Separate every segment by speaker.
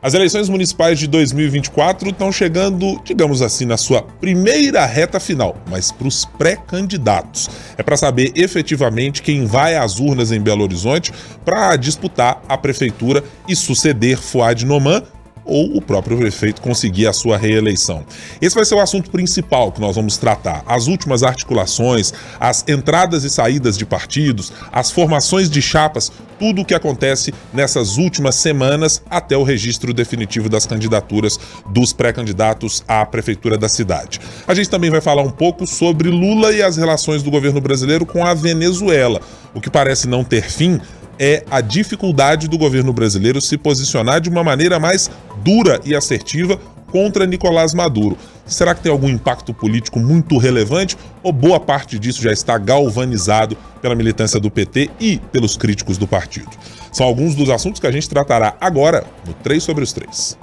Speaker 1: As eleições municipais de 2024 estão chegando, digamos assim, na sua primeira reta final, mas para os pré-candidatos. É para saber efetivamente quem vai às urnas em Belo Horizonte para disputar a prefeitura e suceder Fouad Noman, ou o próprio prefeito conseguir a sua reeleição. Esse vai ser o assunto principal que nós vamos tratar. As últimas articulações, as entradas e saídas de partidos, as formações de chapas, tudo o que acontece nessas últimas semanas até o registro definitivo das candidaturas dos pré-candidatos à prefeitura da cidade. A gente também vai falar um pouco sobre Lula e as relações do governo brasileiro com a Venezuela. O que parece não ter fim é a dificuldade do governo brasileiro se posicionar de uma maneira mais dura e assertiva contra Nicolás Maduro. Será que tem algum impacto político muito relevante ou boa parte disso já está galvanizado pela militância do PT e pelos críticos do partido? São alguns dos assuntos que a gente tratará agora no 3 sobre os 3.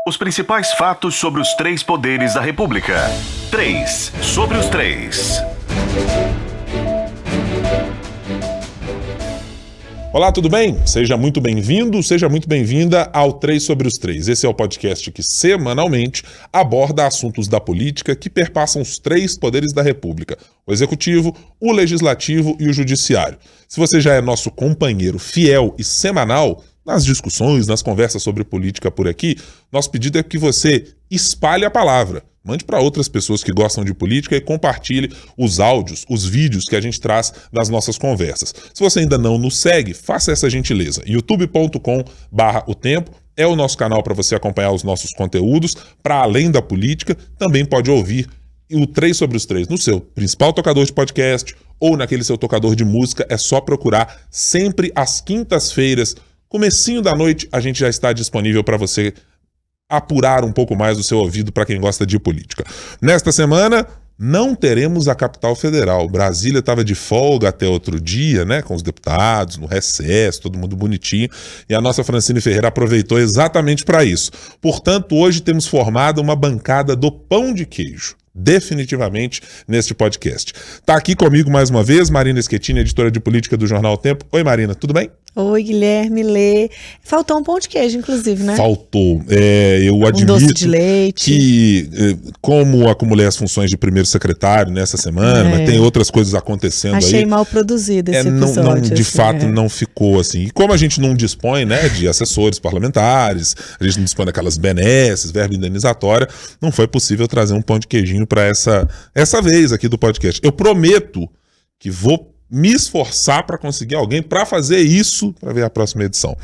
Speaker 2: Os principais fatos sobre os 3 poderes da República. 3 sobre os 3.
Speaker 1: Olá, tudo bem? Seja muito bem-vindo, seja muito bem-vinda ao 3 sobre os 3. Esse é o podcast que semanalmente aborda assuntos da política que perpassam os 3 poderes da República: o Executivo, o Legislativo e o Judiciário. Se você já é nosso companheiro fiel e semanal nas discussões, nas conversas sobre política por aqui, nosso pedido é que você espalhe a palavra. Mande para outras pessoas que gostam de política e compartilhe os áudios, os vídeos que a gente traz das nossas conversas. Se você ainda não nos segue, faça essa gentileza. youtube.com/otempo é o nosso canal para você acompanhar os nossos conteúdos. Para além da política, também pode ouvir o 3 sobre os 3 no seu principal tocador de podcast ou naquele seu tocador de música. É só procurar sempre às quintas-feiras, comecinho da noite, a gente já está disponível para você apurar um pouco mais o seu ouvido para quem gosta de política. Nesta semana, não teremos a capital federal. Brasília estava de folga até outro dia, né, com os deputados, no recesso, todo mundo bonitinho, e a nossa Francine Ferreira aproveitou exatamente para isso. Portanto, hoje temos formado uma bancada do pão de queijo, definitivamente, neste podcast. Tá aqui comigo mais uma vez, Marina Schettini, editora de política do Jornal O Tempo. Oi, Marina, tudo bem?
Speaker 3: Oi, Guilherme, Lê. Faltou um pão de queijo, inclusive, né?
Speaker 1: Faltou. Eu admito
Speaker 3: doce de leite.
Speaker 1: Que, como acumulei as funções de primeiro secretário nessa semana, mas tem outras coisas acontecendo.
Speaker 3: Achei mal produzido esse episódio.
Speaker 1: Não, de fato, não ficou assim. E como a gente não dispõe, né, de assessores parlamentares, a gente não dispõe daquelas benesses, verba indenizatória, não foi possível trazer um pão de queijinho para essa vez aqui do podcast. Eu prometo que vou me esforçar para conseguir alguém para fazer isso, para ver a próxima edição.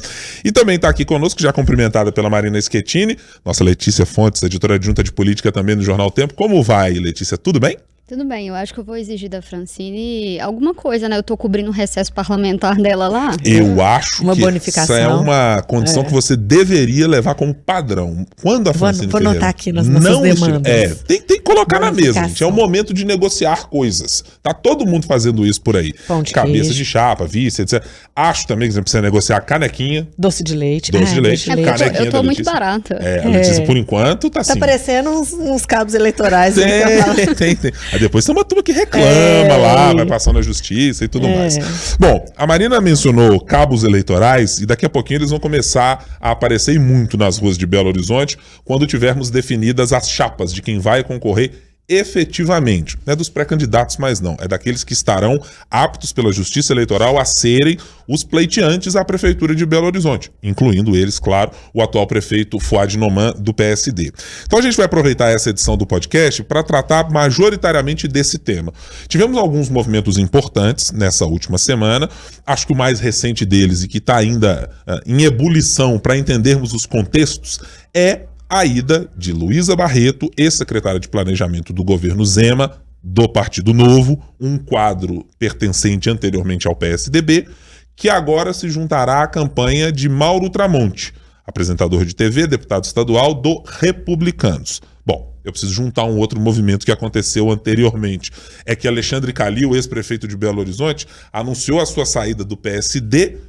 Speaker 1: E também está aqui conosco, já cumprimentada pela Marina Schettini, nossa Letícia Fontes, editora adjunta de política também do Jornal O Tempo. Como vai, Letícia? Tudo bem?
Speaker 4: Tudo bem, eu acho que eu vou exigir da Francine alguma coisa, né? Eu tô cobrindo o recesso parlamentar dela lá.
Speaker 1: Eu acho
Speaker 3: uma
Speaker 1: que
Speaker 3: bonificação.
Speaker 1: Essa é uma condição que você deveria levar como padrão. Quando a Francine
Speaker 3: Vou
Speaker 1: Ferreira
Speaker 3: anotar aqui nas nossas demandas.
Speaker 1: Tem que colocar na mesa, gente. É o momento de negociar coisas. Tá todo mundo fazendo isso por aí.
Speaker 3: Pão de
Speaker 1: Cabeça
Speaker 3: queijo,
Speaker 1: de chapa, vice, etc. Acho também que você precisa negociar canequinha.
Speaker 3: doce de leite.
Speaker 1: Doce de leite.
Speaker 4: Canequinha eu tô muito barata.
Speaker 1: A Letícia, por enquanto, tá assim.
Speaker 3: Tá parecendo uns cabos eleitorais.
Speaker 1: Tem. Aí depois tem uma turma que reclama lá, vai passar na justiça e tudo mais. Bom, a Marina mencionou cabos eleitorais e daqui a pouquinho eles vão começar a aparecer muito nas ruas de Belo Horizonte quando tivermos definidas as chapas de quem vai concorrer efetivamente. Não é dos pré-candidatos, mas não. É daqueles que estarão aptos pela Justiça Eleitoral a serem os pleiteantes à Prefeitura de Belo Horizonte, incluindo eles, claro, o atual prefeito Fouad Noman, do PSD. Então a gente vai aproveitar essa edição do podcast para tratar majoritariamente desse tema. Tivemos alguns movimentos importantes nessa última semana. Acho que o mais recente deles, e que está ainda em ebulição para entendermos os contextos, é a ida de Luísa Barreto, ex-secretária de Planejamento do governo Zema, do Partido Novo, um quadro pertencente anteriormente ao PSDB, que agora se juntará à campanha de Mauro Tramonte, apresentador de TV, deputado estadual do Republicanos. Bom, eu preciso juntar um outro movimento que aconteceu anteriormente. É que Alexandre Calil, ex-prefeito de Belo Horizonte, anunciou a sua saída do PSD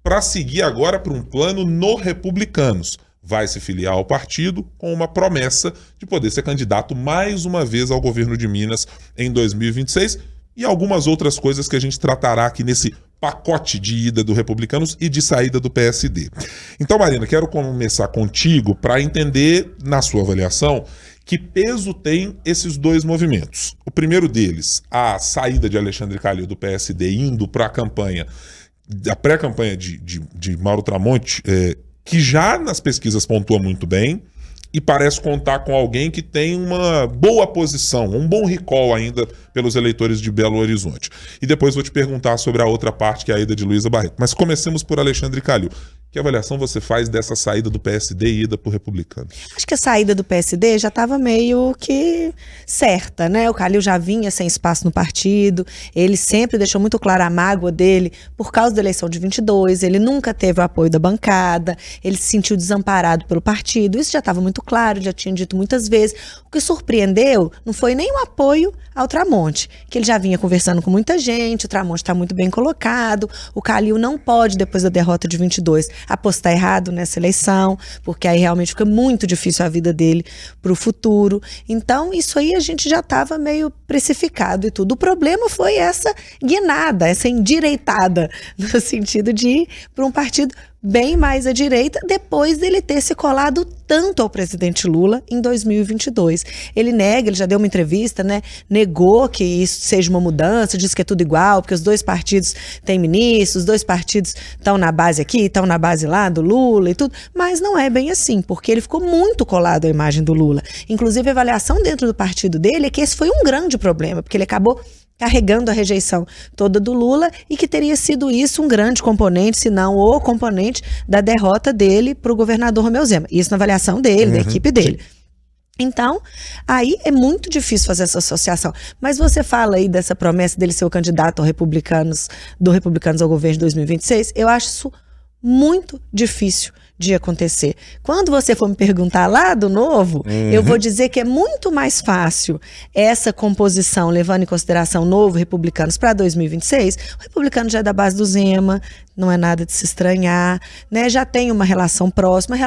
Speaker 1: para seguir agora para um plano no Republicanos. Vai se filiar ao partido com uma promessa de poder ser candidato mais uma vez ao governo de Minas em 2026 e algumas outras coisas que a gente tratará aqui nesse pacote de ida do Republicanos e de saída do PSD. Então, Marina, quero começar contigo para entender, na sua avaliação, que peso tem esses dois movimentos. O primeiro deles, a saída de Alexandre Calil do PSD indo para a campanha, a pré-campanha de Mauro Tramonte, que já nas pesquisas pontua muito bem, e parece contar com alguém que tem uma boa posição, um bom recall ainda pelos eleitores de Belo Horizonte. E depois vou te perguntar sobre a outra parte, que é a ida de Luísa Barreto. Mas comecemos por Alexandre Calil. Que avaliação você faz dessa saída do PSD e ida para o Republicano?
Speaker 3: Acho que a saída do PSD já estava meio que certa, né? O Calil já vinha sem espaço no partido, ele sempre deixou muito clara a mágoa dele por causa da eleição de 22, ele nunca teve o apoio da bancada, ele se sentiu desamparado pelo partido, isso já estava muito claro, já tinha dito muitas vezes. O que surpreendeu não foi nem o apoio ao Tramonte, que ele já vinha conversando com muita gente, o Tramonte está muito bem colocado, o Calil não pode, depois da derrota de 22, apostar errado nessa eleição, porque aí realmente fica muito difícil a vida dele para o futuro. Então, isso aí a gente já estava meio precificado e tudo. O problema foi essa guinada, essa endireitada, no sentido de ir para um partido bem mais à direita, depois dele ter se colado tanto ao presidente Lula em 2022. Ele nega, ele já deu uma entrevista, né? Negou que isso seja uma mudança, diz que é tudo igual, porque os dois partidos têm ministros, os dois partidos estão na base aqui, estão na base lá do Lula e tudo, mas não é bem assim, porque ele ficou muito colado à imagem do Lula. Inclusive, a avaliação dentro do partido dele é que esse foi um grande problema, porque ele acabou carregando a rejeição toda do Lula e que teria sido isso um grande componente, se não o componente da derrota dele para o governador Romeu Zema. Isso na avaliação dele, da equipe dele. Então, aí é muito difícil fazer essa associação. Mas você fala aí dessa promessa dele ser o candidato do Republicanos ao governo de 2026, eu acho isso muito difícil de acontecer. Quando você for me perguntar lá do Novo, eu vou dizer que é muito mais fácil essa composição, levando em consideração Novo Republicanos para 2026. O Republicano já é da base do Zema, não é nada de se estranhar, né? Já tem uma relação próxima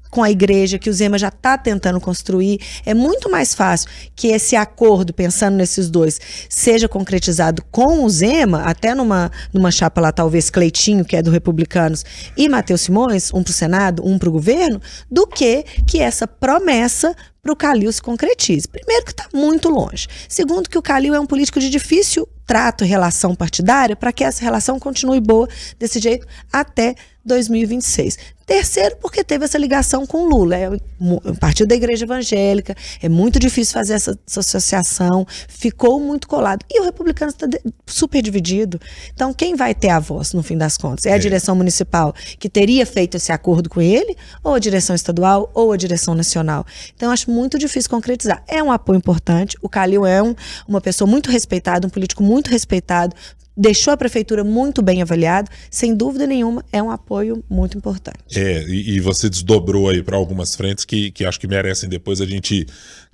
Speaker 3: com a igreja, que o Zema já está tentando construir. É muito mais fácil que esse acordo, pensando nesses dois, seja concretizado com o Zema, até numa chapa lá, talvez Cleitinho, que é do Republicanos, e Matheus Simões, um para o Senado, um para o governo, do que essa promessa para o Calil se concretize. Primeiro, que está muito longe. Segundo, que o Calil é um político de difícil trato e relação partidária para que essa relação continue boa desse jeito até 2026. Terceiro, porque teve essa ligação com o Lula. É um partido da igreja evangélica, é muito difícil fazer essa associação, ficou muito colado. E o republicano está super dividido. Então, quem vai ter a voz, no fim das contas? É a direção municipal, que teria feito esse acordo com ele, ou a direção estadual, ou a direção nacional? Então, eu acho muito difícil concretizar. É um apoio importante, o Calil é uma pessoa muito respeitada, um político muito respeitado, deixou a prefeitura muito bem avaliado, sem dúvida nenhuma, é um apoio muito importante.
Speaker 1: E você desdobrou aí para algumas frentes que acho que merecem depois a gente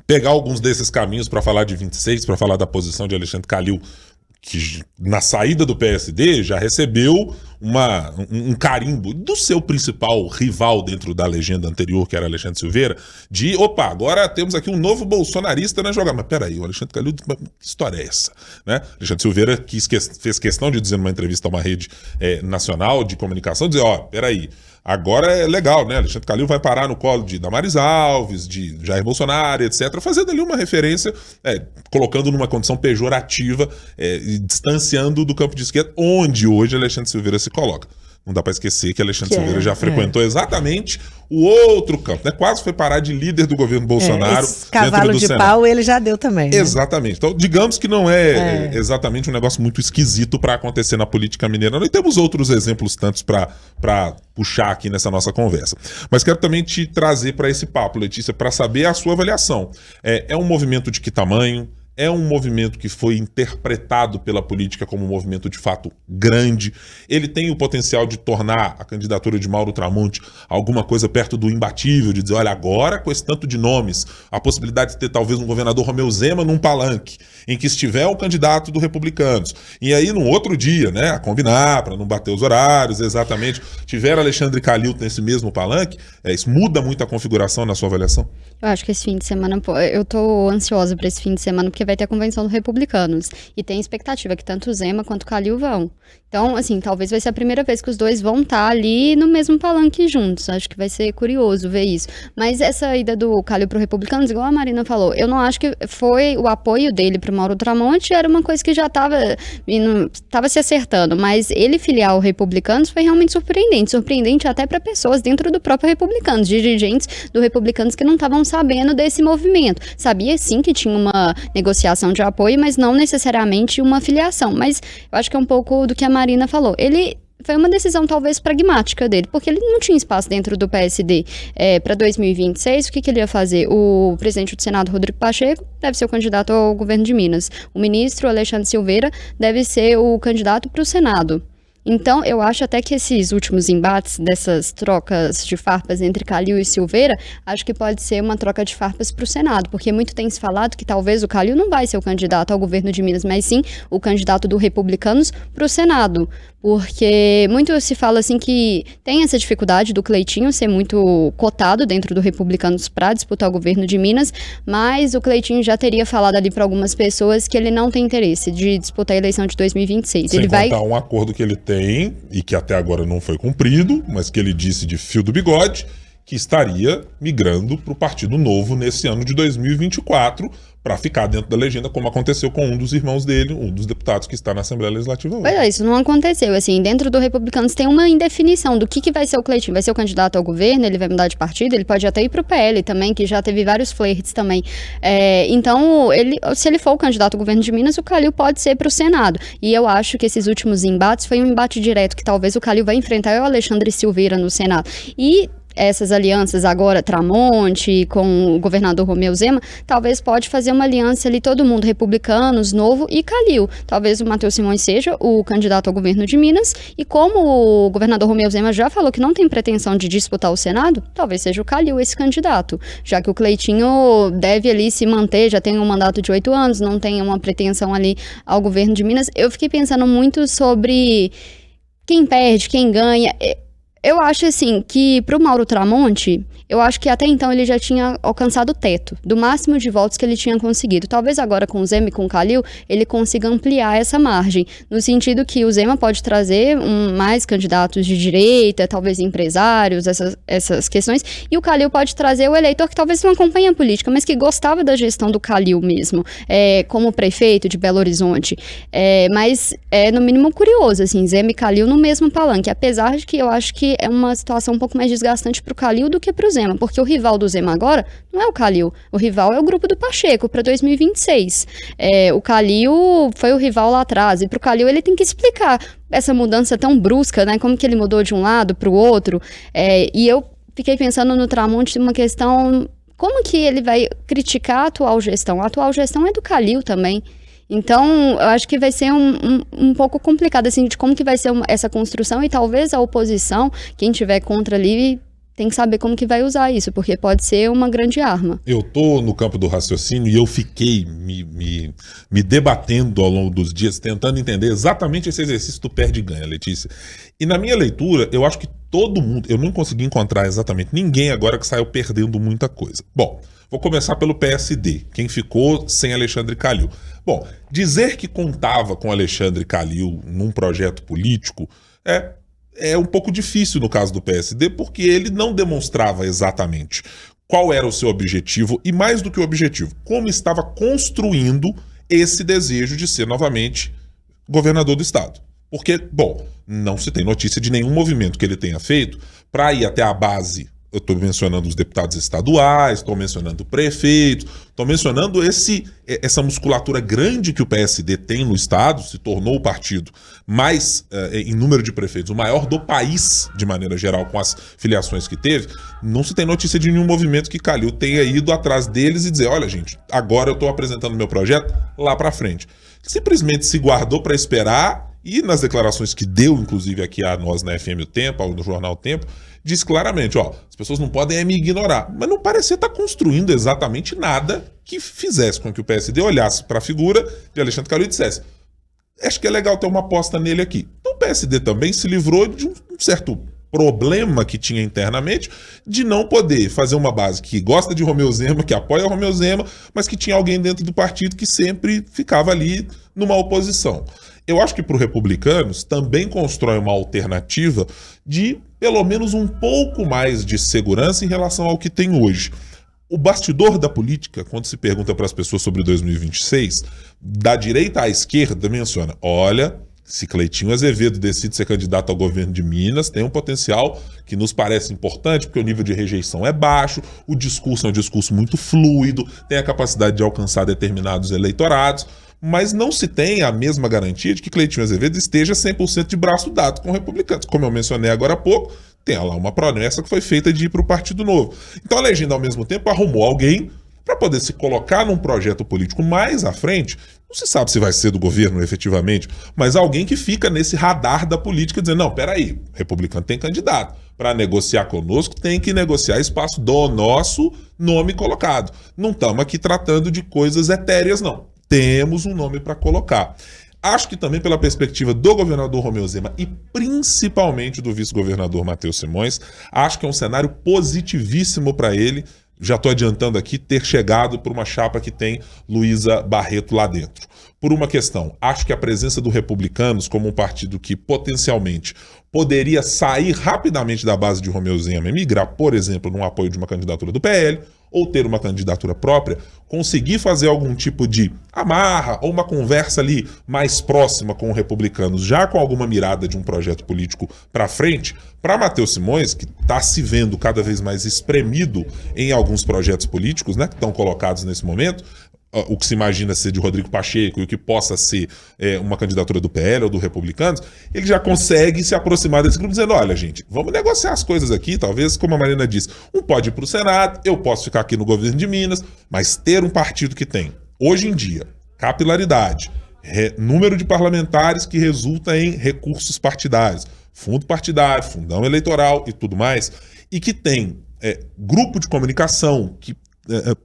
Speaker 1: pegar alguns desses caminhos para falar de 26, para falar da posição de Alexandre Calil, que na saída do PSD já recebeu um carimbo do seu principal rival dentro da legenda anterior, que era Alexandre Silveira, de, agora temos aqui um novo bolsonarista na jogada. Mas peraí, o Alexandre Calil, que história é essa? Né? Alexandre Silveira fez questão de dizer numa entrevista a uma rede nacional de comunicação, dizer, peraí, agora é legal, né? Alexandre Calil vai parar no colo de Damares Alves, de Jair Bolsonaro, etc., fazendo ali uma referência, colocando numa condição pejorativa, e distanciando do campo de esquerda, onde hoje Alexandre Silveira se coloca. Não dá para esquecer que Alexandre Silveira já frequentou exatamente o outro campo, né? Quase foi parar de líder do governo Bolsonaro.
Speaker 3: Esse cavalo de Senado. Pau ele já deu também. Né?
Speaker 1: Exatamente. Então, digamos que não é exatamente um negócio muito esquisito para acontecer na política mineira. E temos outros exemplos tantos para puxar aqui nessa nossa conversa. Mas quero também te trazer para esse papo, Letícia, para saber a sua avaliação. É um movimento de que tamanho? É um movimento que foi interpretado pela política como um movimento de fato grande. Ele tem o potencial de tornar a candidatura de Mauro Tramonte alguma coisa perto do imbatível, de dizer, olha, agora com esse tanto de nomes, a possibilidade de ter talvez um governador Romeu Zema num palanque, em que estiver o candidato do Republicanos. E aí, num outro dia, né, a combinar, para não bater os horários, exatamente, tiver Alexandre Calil nesse mesmo palanque, isso muda muito a configuração na sua avaliação?
Speaker 4: Eu acho que esse fim de semana, eu tô ansiosa para esse fim de semana, porque porque vai ter a convenção dos Republicanos. E tem expectativa que tanto o Zema quanto o Calil vão. Então, assim, talvez vai ser a primeira vez que os dois vão estar ali no mesmo palanque juntos. Acho que vai ser curioso ver isso. Mas essa ida do Calil pro Republicanos, igual a Marina falou, eu não acho que foi o apoio dele pro Mauro Tramonte, era uma coisa que já estava se acertando. Mas ele filiar ao Republicanos foi realmente surpreendente. Surpreendente até para pessoas dentro do próprio Republicanos, dirigentes do Republicanos que não estavam sabendo desse movimento. Sabia sim que tinha uma negociação de apoio, mas não necessariamente uma filiação. Mas eu acho que é um pouco do que a Marina falou. Foi uma decisão talvez pragmática dele, porque ele não tinha espaço dentro do PSD. Para 2026, o que ele ia fazer? O presidente do Senado, Rodrigo Pacheco, deve ser o candidato ao governo de Minas. O ministro Alexandre Silveira deve ser o candidato para o Senado. Então, eu acho até que esses últimos embates dessas trocas de farpas entre Calil e Silveira, acho que pode ser uma troca de farpas para o Senado, porque muito tem se falado que talvez o Calil não vai ser o candidato ao governo de Minas, mas sim o candidato do Republicanos para o Senado. Porque muito se fala assim que tem essa dificuldade do Cleitinho ser muito cotado dentro do Republicanos para disputar o governo de Minas, mas o Cleitinho já teria falado ali para algumas pessoas que ele não tem interesse de disputar a eleição de 2026.
Speaker 1: Sem
Speaker 4: ele
Speaker 1: contar um acordo que ele tem, e que até agora não foi cumprido, mas que ele disse de fio do bigode, que estaria migrando para o Partido Novo nesse ano de 2024, para ficar dentro da legenda, como aconteceu com um dos irmãos dele, um dos deputados que está na Assembleia Legislativa hoje.
Speaker 4: Pois é, isso não aconteceu. Assim, dentro do Republicanos tem uma indefinição do que vai ser o Cleitinho. Vai ser o candidato ao governo, ele vai mudar de partido, ele pode até ir para o PL também, que já teve vários flertes também. Então, se ele for o candidato ao governo de Minas, o Calil pode ser para o Senado. E eu acho que esses últimos embates foi um embate direto, que talvez o Calil vai enfrentar o Alexandre Silveira no Senado. E essas alianças agora, Tramonte com o governador Romeu Zema, talvez pode fazer uma aliança ali, todo mundo, Republicanos, Novo e Calil. Talvez o Matheus Simões seja o candidato ao governo de Minas, e como o governador Romeu Zema já falou que não tem pretensão de disputar o Senado, talvez seja o Calil esse candidato, já que o Cleitinho deve ali se manter, já tem um mandato de 8 anos, não tem uma pretensão ali ao governo de Minas. Eu fiquei pensando muito sobre quem perde, quem ganha. Eu acho, assim, que pro Mauro Tramonte, eu acho que até então ele já tinha alcançado o teto, do máximo de votos que ele tinha conseguido. Talvez agora com o Zema e com o Calil, ele consiga ampliar essa margem, no sentido que o Zema pode trazer mais candidatos de direita, talvez empresários, essas questões, e o Calil pode trazer o eleitor que talvez não acompanhe a política, mas que gostava da gestão do Calil mesmo, como prefeito de Belo Horizonte. Mas é, no mínimo, curioso, assim, Zema e Calil no mesmo palanque, apesar de que eu acho que é uma situação um pouco mais desgastante pro Calil do que pro Zema, porque o rival do Zema agora não é o Calil, o rival é o grupo do Pacheco para 2026. O Calil foi o rival lá atrás, e pro Calil ele tem que explicar essa mudança tão brusca, né, como que ele mudou de um lado pro outro, e eu fiquei pensando no Tramonte uma questão, como que ele vai criticar a atual gestão? A atual gestão é do Calil também. Então, eu acho que vai ser um pouco complicado, assim, de como que vai ser essa construção, e talvez a oposição, quem tiver contra ali, tem que saber como que vai usar isso, porque pode ser uma grande arma.
Speaker 1: Eu tô no campo do raciocínio e eu fiquei me debatendo ao longo dos dias, tentando entender exatamente esse exercício do perde e ganha, Letícia. E na minha leitura, eu acho que todo mundo, eu não consegui encontrar exatamente ninguém agora que saiu perdendo muita coisa. Bom, vou começar pelo PSD, quem ficou sem Alexandre Calil. Bom, dizer que contava com Alexandre Calil num projeto político é um pouco difícil no caso do PSD, porque ele não demonstrava exatamente qual era o seu objetivo e, mais do que o objetivo, como estava construindo esse desejo de ser novamente governador do estado. Porque, bom, não se tem notícia de nenhum movimento que ele tenha feito para ir até a base. Eu estou mencionando os deputados estaduais, estou mencionando prefeitos, estou mencionando essa musculatura grande que o PSD tem no estado, se tornou o partido mais, em número de prefeitos, o maior do país, de maneira geral, com as filiações que teve. Não se tem notícia de nenhum movimento que Calil tenha ido atrás deles e dizer, olha gente, agora eu estou apresentando meu projeto lá para frente. Simplesmente se guardou para esperar, e nas declarações que deu, inclusive aqui a nós na FM O Tempo, no jornal O Tempo, diz claramente, as pessoas não podem me ignorar, mas não parecia estar construindo exatamente nada que fizesse com que o PSD olhasse para a figura de Alexandre Calil e dissesse, acho que é legal ter uma aposta nele aqui. Então o PSD também se livrou de um certo problema que tinha internamente de não poder fazer uma base que gosta de Romeu Zema, que apoia Romeu Zema, mas que tinha alguém dentro do partido que sempre ficava ali numa oposição. Eu acho que para os republicanos também constrói uma alternativa de pelo menos um pouco mais de segurança em relação ao que tem hoje. O bastidor da política, quando se pergunta para as pessoas sobre 2026, da direita à esquerda menciona, olha, se Cleitinho Azevedo decide ser candidato ao governo de Minas, tem um potencial que nos parece importante, porque o nível de rejeição é baixo, o discurso é um discurso muito fluido, tem a capacidade de alcançar determinados eleitorados, mas não se tem a mesma garantia de que Cleitinho Azevedo esteja 100% de braço dado com republicanos. Como eu mencionei agora há pouco, tem lá uma promessa que foi feita de ir para o Partido Novo. Então a legenda, ao mesmo tempo, arrumou alguém para poder se colocar num projeto político mais à frente. Não se sabe se vai ser do governo efetivamente, mas alguém que fica nesse radar da política dizendo, não, peraí, republicano tem candidato. Para negociar conosco, tem que negociar espaço do nosso nome colocado. Não estamos aqui tratando de coisas etéreas, não. Temos um nome para colocar. Acho que também pela perspectiva do governador Romeu Zema e principalmente do vice-governador Matheus Simões, acho que é um cenário positivíssimo para ele. Já estou adiantando aqui ter chegado por uma chapa que tem Luísa Barreto lá dentro. Por uma questão, acho que a presença do Republicanos como um partido que potencialmente poderia sair rapidamente da base de Romeu Zema e migrar, por exemplo, num apoio de uma candidatura do PL, ou ter uma candidatura própria, conseguir fazer algum tipo de amarra ou uma conversa ali mais próxima com os republicanos, já com alguma mirada de um projeto político para frente, para Matheus Simões, que está se vendo cada vez mais espremido em alguns projetos políticos, né, que estão colocados nesse momento, o que se imagina ser de Rodrigo Pacheco e o que possa ser uma candidatura do PL ou do Republicanos, ele já consegue se aproximar desse grupo dizendo, olha gente, vamos negociar as coisas aqui, talvez, como a Marina disse, um pode ir para o Senado, eu posso ficar aqui no governo de Minas, mas ter um partido que tem, hoje em dia, capilaridade, número de parlamentares que resulta em recursos partidários, fundo partidário, fundão eleitoral e tudo mais, e que tem grupo de comunicação que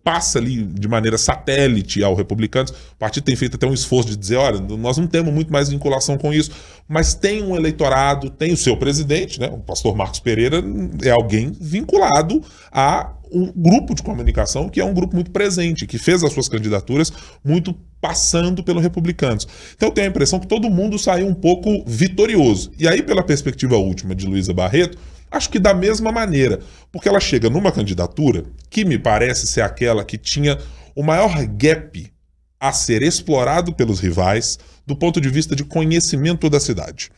Speaker 1: passa ali de maneira satélite ao Republicanos. O partido tem feito até um esforço de dizer, olha, nós não temos muito mais vinculação com isso, mas tem um eleitorado, tem o seu presidente, né? O pastor Marcos Pereira é alguém vinculado a um grupo de comunicação que é um grupo muito presente, que fez as suas candidaturas muito passando pelo Republicanos. Então eu tenho a impressão que todo mundo saiu um pouco vitorioso. E aí, pela perspectiva última de Luísa Barreto, acho que da mesma maneira, porque ela chega numa candidatura que me parece ser aquela que tinha o maior gap a ser explorado pelos rivais do ponto de vista de conhecimento da cidade.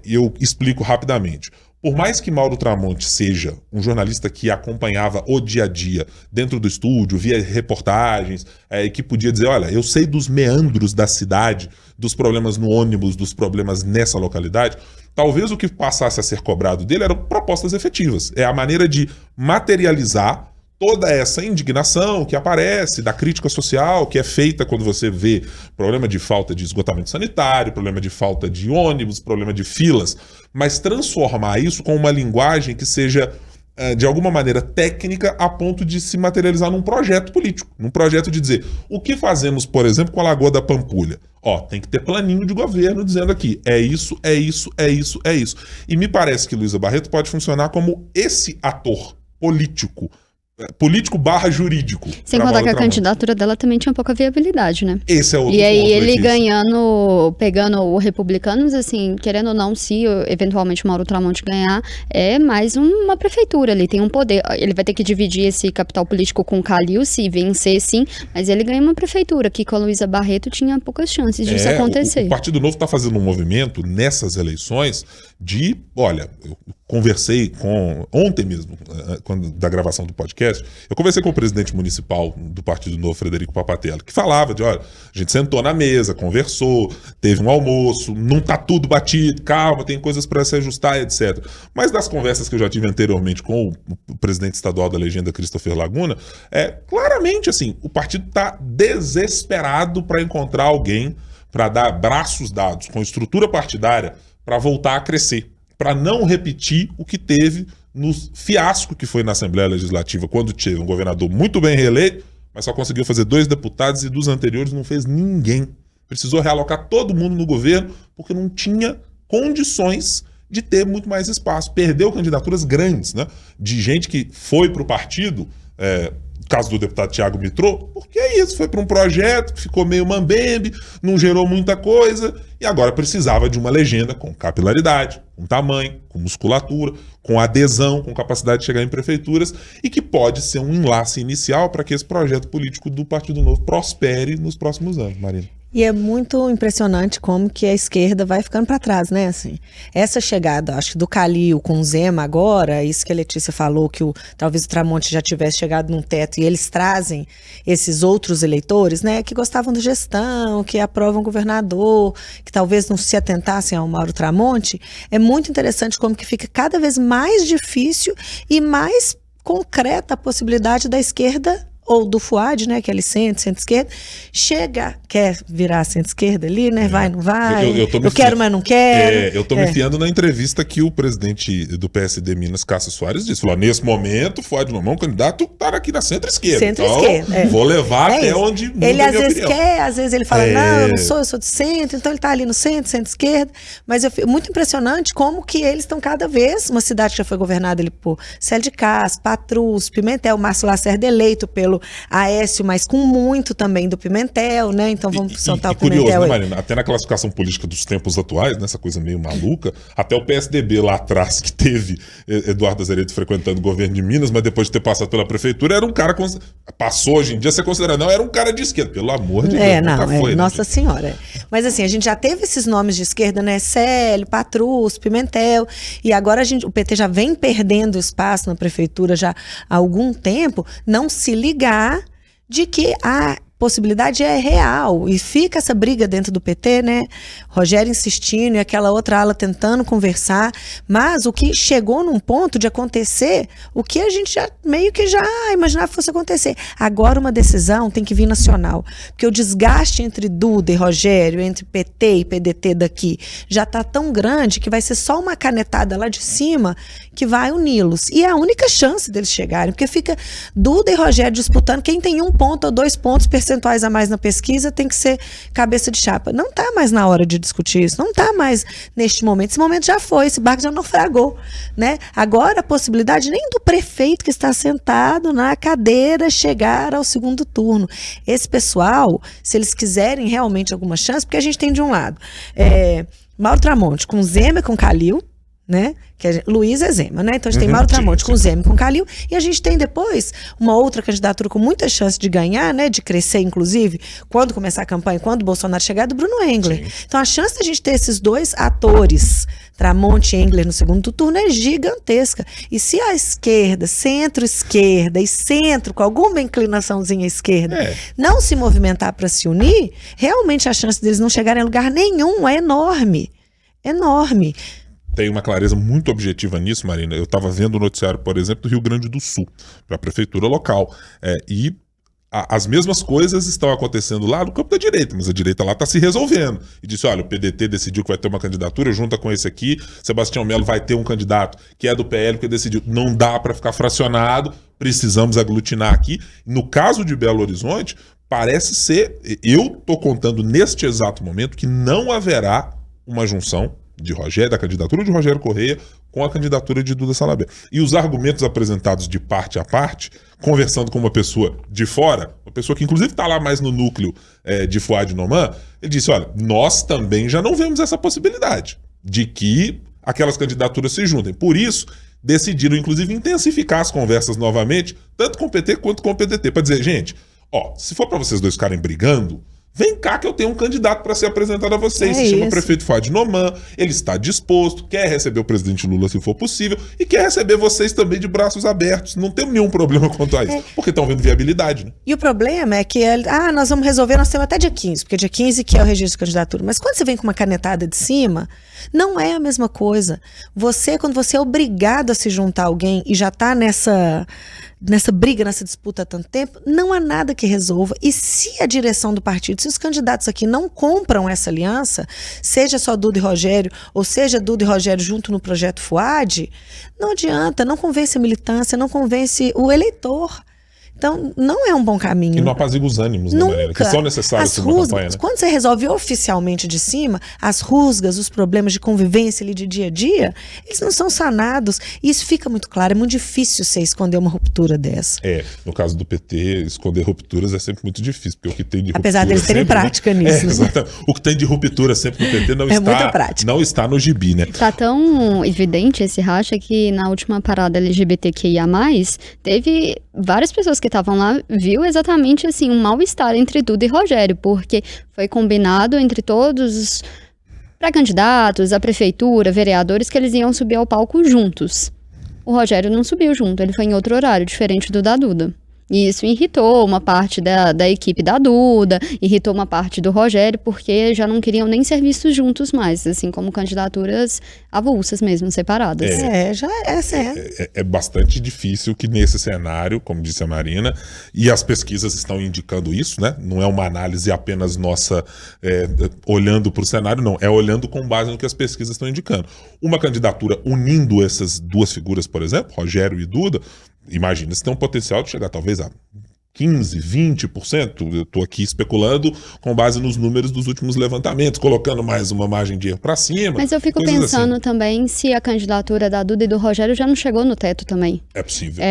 Speaker 1: Eu explico rapidamente. Por mais que Mauro Tramonte seja um jornalista que acompanhava o dia a dia dentro do estúdio, via reportagens, e que podia dizer, olha, eu sei dos meandros da cidade, dos problemas no ônibus, dos problemas nessa localidade, talvez o que passasse a ser cobrado dele eram propostas efetivas. É a maneira de materializar toda essa indignação que aparece, da crítica social que é feita quando você vê problema de falta de esgotamento sanitário, problema de falta de ônibus, problema de filas, mas transformar isso com uma linguagem que seja, de alguma maneira, técnica a ponto de se materializar num projeto político, num projeto de dizer, o que fazemos, por exemplo, com a Lagoa da Pampulha? Tem que ter planinho de governo dizendo aqui, é isso, é isso, é isso, é isso. E me parece que Luísa Barreto pode funcionar como esse ator político barra jurídico.
Speaker 4: Sem contar que a candidatura dela também tinha pouca viabilidade, né?
Speaker 1: Esse é outro
Speaker 4: E aí
Speaker 1: ponto
Speaker 4: ele
Speaker 1: difícil.
Speaker 4: pegando o Republicanos, assim, querendo ou não, se eventualmente o Mauro Tramonte ganhar, é mais uma prefeitura, ele tem um poder, ele vai ter que dividir esse capital político com o Calil, se vencer sim, mas ele ganha uma prefeitura, que com a Luísa Barreto tinha poucas chances disso acontecer.
Speaker 1: O Partido Novo está fazendo um movimento nessas eleições de, olha, eu conversei ontem mesmo, da gravação do podcast, eu conversei com o presidente municipal do Partido Novo, Frederico Papatello, que falava de, olha, a gente sentou na mesa, conversou, teve um almoço, não tá tudo batido, calma, tem coisas para se ajustar, etc. Mas das conversas que eu já tive anteriormente com o presidente estadual da legenda, Christopher Laguna, claramente, assim, o partido tá desesperado para encontrar alguém para dar braços dados com estrutura partidária para voltar a crescer, para não repetir o que teve no fiasco que foi na Assembleia Legislativa, quando teve um governador muito bem reeleito, mas só conseguiu fazer 2 deputados e dos anteriores não fez ninguém. Precisou realocar todo mundo no governo porque não tinha condições de ter muito mais espaço. Perdeu candidaturas grandes, né? De gente que foi para o partido, caso do deputado Thiago Mitrô, porque é isso, foi para um projeto que ficou meio mambembe, não gerou muita coisa, e agora precisava de uma legenda com capilaridade, com tamanho, com musculatura, com adesão, com capacidade de chegar em prefeituras, e que pode ser um enlace inicial para que esse projeto político do Partido Novo prospere nos próximos anos, Marina.
Speaker 3: E é muito impressionante como que a esquerda vai ficando para trás, né? Assim, essa chegada, acho que do Calil com o Zema agora, isso que a Letícia falou, que talvez o Tramonte já tivesse chegado num teto e eles trazem esses outros eleitores, né? Que gostavam da gestão, que aprovam o governador, que talvez não se atentassem ao Mauro Tramonte. É muito interessante como que fica cada vez mais difícil e mais concreta a possibilidade da esquerda ou do Fuad, né, que é ali centro-esquerda, quer virar centro-esquerda ali, né, vai, não vai, eu quero, mas não quero.
Speaker 1: Eu tô me enfiando na entrevista que o presidente do PSD Minas, Cássio Soares, disse, falou, nesse momento, Fuad Noman, o candidato tá aqui na centro-esquerda,
Speaker 3: centro-esquerda,
Speaker 1: vou levar até onde muda
Speaker 3: ele às vezes
Speaker 1: opinião.
Speaker 3: quer, às vezes ele fala, não, eu sou de centro, então ele tá ali no centro-esquerda, mas muito impressionante como que eles estão cada vez, uma cidade que já foi governada ali por Célio de Castro, Patrus, Pimentel, Márcio Lacerda eleito pelo Aécio, mas com muito também do Pimentel, né? Então vamos soltar o Pimentel.
Speaker 1: Curioso, né, Marina? Até na classificação política dos tempos atuais, nessa coisa meio maluca, até o PSDB lá atrás, que teve Eduardo Azeredo frequentando o governo de Minas, mas depois de ter passado pela prefeitura, era um cara. Passou hoje em dia, você considera, não, era um cara de esquerda, pelo amor de Deus.
Speaker 3: Não,
Speaker 1: foi,
Speaker 3: Nossa Senhora. Mas assim, a gente já teve esses nomes de esquerda, né? Célio, Patrus, Pimentel, e agora o PT já vem perdendo espaço na prefeitura já há algum tempo, não se ligar de que a possibilidade é real e fica essa briga dentro do PT, né? Rogério insistindo e aquela outra ala tentando conversar, mas o que chegou num ponto de acontecer, o que a gente já meio que já imaginava que fosse acontecer. Agora uma decisão tem que vir nacional, porque o desgaste entre Duda e Rogério, entre PT e PDT daqui, já está tão grande que vai ser só uma canetada lá de cima que vai uni-los. E é a única chance deles chegarem, porque fica Duda e Rogério disputando, quem tem 1 ponto ou 2 pontos percentuais a mais na pesquisa tem que ser cabeça de chapa. Não está mais na hora de discutir isso, não está mais neste momento. Esse momento já foi, esse barco já naufragou, né? Agora a possibilidade nem do prefeito que está sentado na cadeira chegar ao segundo turno. Esse pessoal, se eles quiserem realmente alguma chance, porque a gente tem de um lado Mauro Tramonte com Zema e com Calil, né? Que Luiz é Zema, né? Então a gente tem Mauro Tramonte com Zema e com Calil, e a gente tem depois uma outra candidatura com muita chance de ganhar, né? De crescer, inclusive, quando começar a campanha, quando o Bolsonaro chegar, do Bruno Engler. Sim. Então a chance da gente ter esses dois atores, Tramonte e Engler no segundo turno, é gigantesca. E se a esquerda, centro-esquerda e centro, com alguma inclinaçãozinha à esquerda, não se movimentar para se unir, realmente a chance deles não chegarem a lugar nenhum é enorme. Enorme.
Speaker 1: Tem uma clareza muito objetiva nisso, Marina. Eu estava vendo o noticiário, por exemplo, do Rio Grande do Sul, para a prefeitura local. E as mesmas coisas estão acontecendo lá no campo da direita, mas a direita lá está se resolvendo. E disse, olha, o PDT decidiu que vai ter uma candidatura, junta com esse aqui, Sebastião Melo vai ter um candidato que é do PL, que decidiu. Não dá para ficar fracionado, precisamos aglutinar aqui. No caso de Belo Horizonte, parece ser, eu estou contando neste exato momento, que não haverá uma junção da candidatura de Rogério Correia com a candidatura de Duda Salabert. E os argumentos apresentados de parte a parte, conversando com uma pessoa de fora, uma pessoa que inclusive está lá mais no núcleo de Fuad Noman, ele disse, olha, nós também já não vemos essa possibilidade de que aquelas candidaturas se juntem. Por isso, decidiram inclusive intensificar as conversas novamente, tanto com o PT quanto com o PDT, para dizer, gente, se for para vocês dois ficarem brigando, vem cá que eu tenho um candidato para ser apresentado a vocês. Se chama prefeito Fuad Noman, ele está disposto, quer receber o presidente Lula se for possível e quer receber vocês também de braços abertos. Não temos nenhum problema quanto a isso, porque estão vendo viabilidade, né?
Speaker 3: E o problema é que nós vamos resolver, nós temos até dia 15, porque dia 15 que é o registro de candidatura. Mas quando você vem com uma canetada de cima, não é a mesma coisa. Quando você é obrigado a se juntar a alguém e já está nessa briga, nessa disputa há tanto tempo, não há nada que resolva. E se a direção do partido, se os candidatos aqui não compram essa aliança, seja só Duda e Rogério, ou seja Duda e Rogério junto no projeto Fuad, não adianta, não convence a militância, não convence o eleitor. Então, não é um bom caminho.
Speaker 1: E não apazigua os ânimos,
Speaker 3: Nunca.
Speaker 1: né, Marina? Que são necessários para uma campanha, né?
Speaker 3: Quando você resolve oficialmente de cima, as rusgas, os problemas de convivência ali de dia a dia, eles não são sanados. E isso fica muito claro. É muito difícil você esconder uma ruptura dessa.
Speaker 1: No caso do PT, esconder rupturas é sempre muito difícil, porque o que tem de ruptura...
Speaker 3: Apesar deles terem prática nisso.
Speaker 1: Exatamente. O que tem de ruptura sempre no PT não está no gibi, né?
Speaker 4: Tá tão evidente esse racha que na última parada LGBTQIA+, teve várias pessoas que estavam lá, viu exatamente assim, um mal-estar entre Duda e Rogério, porque foi combinado entre todos os pré-candidatos, a prefeitura, vereadores, que eles iam subir ao palco juntos. O Rogério não subiu junto, ele foi em outro horário, diferente do da Duda. E isso irritou uma parte da equipe da Duda, irritou uma parte do Rogério, porque já não queriam nem ser vistos juntos mais, assim como candidaturas avulsas mesmo, separadas.
Speaker 1: É bastante difícil que nesse cenário, como disse a Marina, e as pesquisas estão indicando isso, né? Não é uma análise apenas nossa olhando para o cenário, não. É olhando com base no que as pesquisas estão indicando. Uma candidatura unindo essas duas figuras, por exemplo, Rogério e Duda, imagina, se tem um potencial de chegar talvez a 15%, 20%. Eu estou aqui especulando com base nos números dos últimos levantamentos, colocando mais uma margem de erro para cima.
Speaker 4: Mas eu fico pensando também se a candidatura da Duda e do Rogério já não chegou no teto também.
Speaker 1: É possível.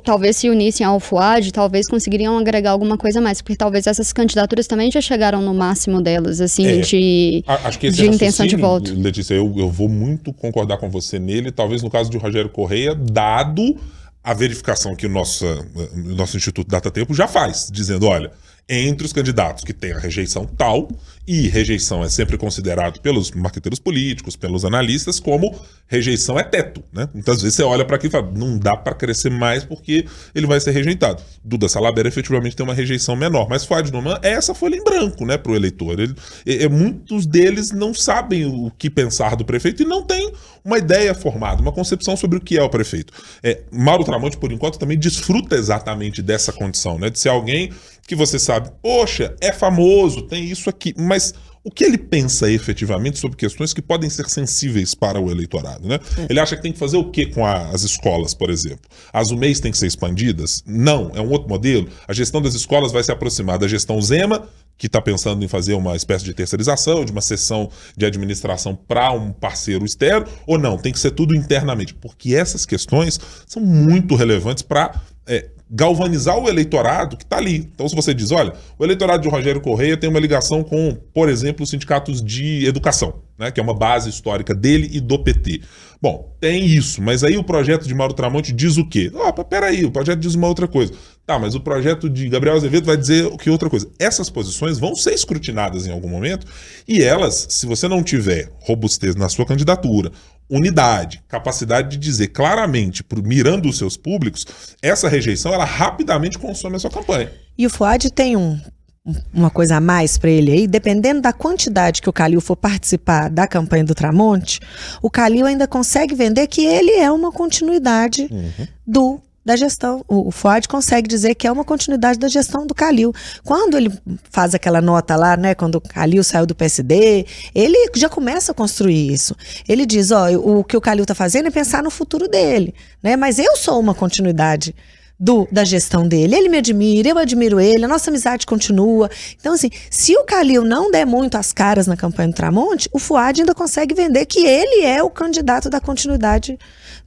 Speaker 4: Talvez se unissem ao Fuad, talvez conseguiriam agregar alguma coisa a mais, porque talvez essas candidaturas também já chegaram no máximo delas, assim,
Speaker 1: acho que esse
Speaker 4: de intenção de voto.
Speaker 1: Letícia, eu vou muito concordar com você nele, talvez no caso de Rogério Correia, dado a verificação que o nosso Instituto Datatempo já faz, dizendo, olha, entre os candidatos que têm a rejeição tal, e rejeição é sempre considerado pelos marqueteiros políticos, pelos analistas, como rejeição é teto, né? Muitas vezes você olha para aqui e fala, não dá para crescer mais porque ele vai ser rejeitado. Duda Salabert efetivamente tem uma rejeição menor, mas Fuad Noman é essa folha em branco, né, para o eleitor. Muitos deles não sabem o que pensar do prefeito e não têm uma ideia formada, uma concepção sobre o que é o prefeito. Mauro Tramonte, por enquanto, também desfruta exatamente dessa condição, né, de ser alguém que você sabe, poxa, é famoso, tem isso aqui, mas o que ele pensa efetivamente sobre questões que podem ser sensíveis para o eleitorado, né? Ele acha que tem que fazer o quê com as escolas, por exemplo? As UMEIs têm que ser expandidas? Não, é um outro modelo. A gestão das escolas vai se aproximar da gestão Zema, que está pensando em fazer uma espécie de terceirização, de uma sessão de administração para um parceiro externo, ou não, tem que ser tudo internamente, porque essas questões são muito relevantes para galvanizar o eleitorado que está ali. Então, se você diz, olha, o eleitorado de Rogério Correia tem uma ligação com, por exemplo, os sindicatos de educação, né, que é uma base histórica dele e do PT. Bom, tem isso, mas aí o projeto de Mauro Tramonte diz o quê? Peraí, o projeto diz uma outra coisa. Tá, mas o projeto de Gabriel Azevedo vai dizer o que outra coisa. Essas posições vão ser escrutinadas em algum momento e elas, se você não tiver robustez na sua candidatura, unidade, capacidade de dizer claramente, mirando os seus públicos, essa rejeição, ela rapidamente consome a sua campanha.
Speaker 3: E o Fuad tem uma coisa a mais para ele aí, dependendo da quantidade que o Calil for participar da campanha do Tramonte, o Calil ainda consegue vender que ele é uma continuidade da gestão. O Fuad consegue dizer que é uma continuidade da gestão do Calil. Quando ele faz aquela nota lá, né, quando o Calil saiu do PSD, ele já começa a construir isso. Ele diz, o que o Calil está fazendo é pensar no futuro dele, né, mas eu sou uma continuidade da gestão dele. Ele me admira, eu admiro ele, a nossa amizade continua. Então, assim, se o Calil não der muito as caras na campanha do Tramonte, o Fuad ainda consegue vender que ele é o candidato da continuidade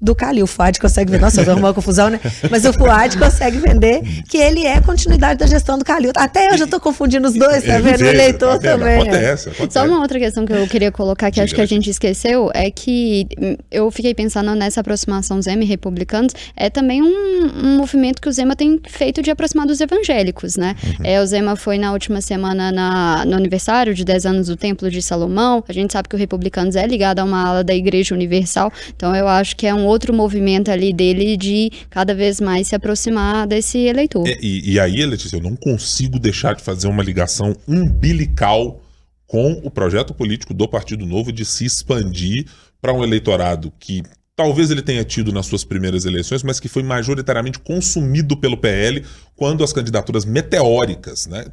Speaker 3: do Calil. O Fuad consegue vender, nossa, eu vou arrumar uma confusão, né? Mas o Fuad consegue vender que ele é a continuidade da gestão do Calil. Até eu já tô confundindo os dois, tá vendo? O eleitor também.
Speaker 1: Acontece.
Speaker 4: Só uma outra questão que eu queria colocar, que acho que a gente esqueceu, é que eu fiquei pensando nessa aproximação Zema e republicanos, é também um movimento que o Zema tem feito de aproximar dos evangélicos, né? O Zema foi na última semana no aniversário de 10 anos do Templo de Salomão. A gente sabe que o Republicanos é ligado a uma ala da Igreja Universal, então eu acho que é um outro movimento ali dele de cada vez mais se aproximar desse eleitor.
Speaker 1: E aí, Letícia, eu não consigo deixar de fazer uma ligação umbilical com o projeto político do Partido Novo de se expandir para um eleitorado que talvez ele tenha tido nas suas primeiras eleições, mas que foi majoritariamente consumido pelo PL quando as candidaturas meteóricas, né,